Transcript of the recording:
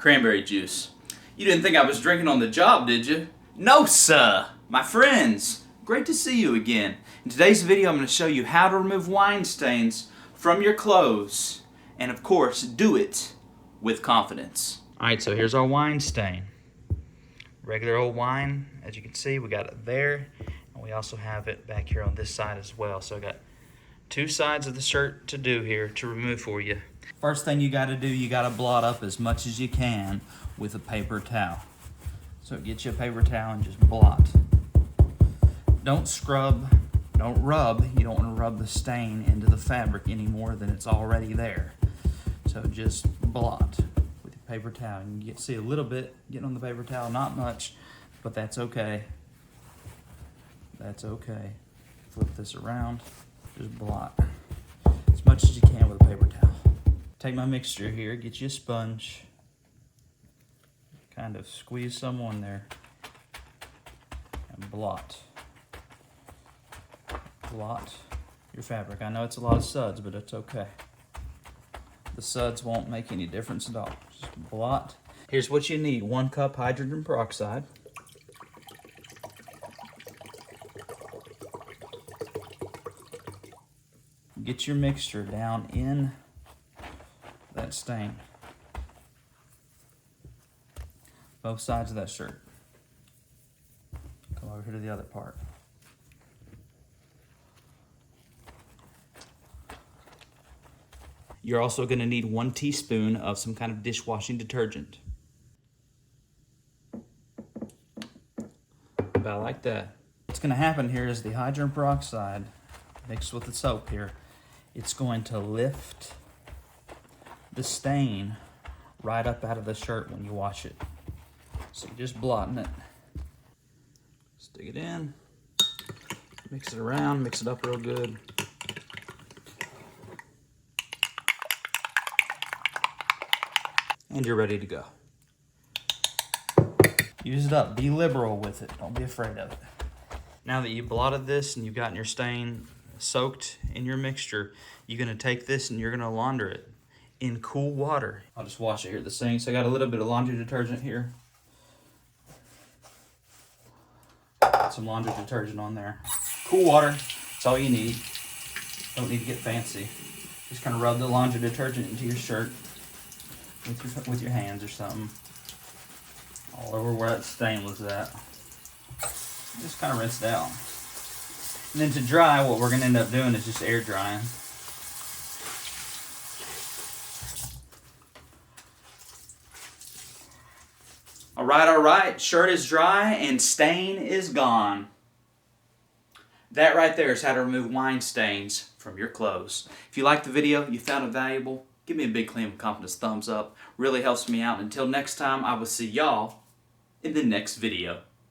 cranberry juice. You didn't think I was drinking on the job, did you? No, sir. My friends, great to see you again. In today's video, I'm going to show you how to remove wine stains from your clothes. And of course, do it with confidence. Alright, so here's our wine stain. Regular old wine, as you can see, we got it there. And we also have it back here on this side as well. So I got two sides of the shirt to do here to remove for you. First thing you got to do, you got to blot up as much as you can with a paper towel. So get you a paper towel and just blot. Don't scrub, don't rub. You don't want to rub the stain into the fabric any more than it's already there. So just blot with your paper towel. You can see a little bit getting on the paper towel, not much, but that's okay. That's okay. Flip this around, just blot as much as you can with a paper towel. Take my mixture here, get you a sponge, kind of squeeze some on there, and blot. Blot your fabric. I know it's a lot of suds, but it's okay. The suds won't make any difference at all. Just blot. Here's what you need. 1 cup hydrogen peroxide. Get your mixture down in that stain. Both sides of that shirt. Come over here to the other part. You're also going to need 1 teaspoon of some kind of dishwashing detergent. About like that. What's going to happen here is the hydrogen peroxide mixed with the soap here, it's going to lift the stain right up out of the shirt when you wash it. So you're just blotting it. Stick it in, mix it around, mix it up real good. And you're ready to go. Use it up, be liberal with it, don't be afraid of it. Now that you've blotted this and you've gotten your stain soaked in your mixture, you're gonna take this and you're gonna launder it in cool water. I'll just wash it here at the sink. So I got a little bit of laundry detergent here. Got some laundry detergent on there. Cool water, that's all you need. Don't need to get fancy. Just kind of rub the laundry detergent into your shirt with your hands or something. All over where that stain was at. Just kind of rinse it out. And then to dry, what we're going to end up doing is just air drying. All right, shirt is dry and stain is gone. That right there is how to remove wine stains from your clothes. If you liked the video, you found it valuable, give me a big clean confidence thumbs up. Really helps me out. Until next time, I will see y'all in the next video.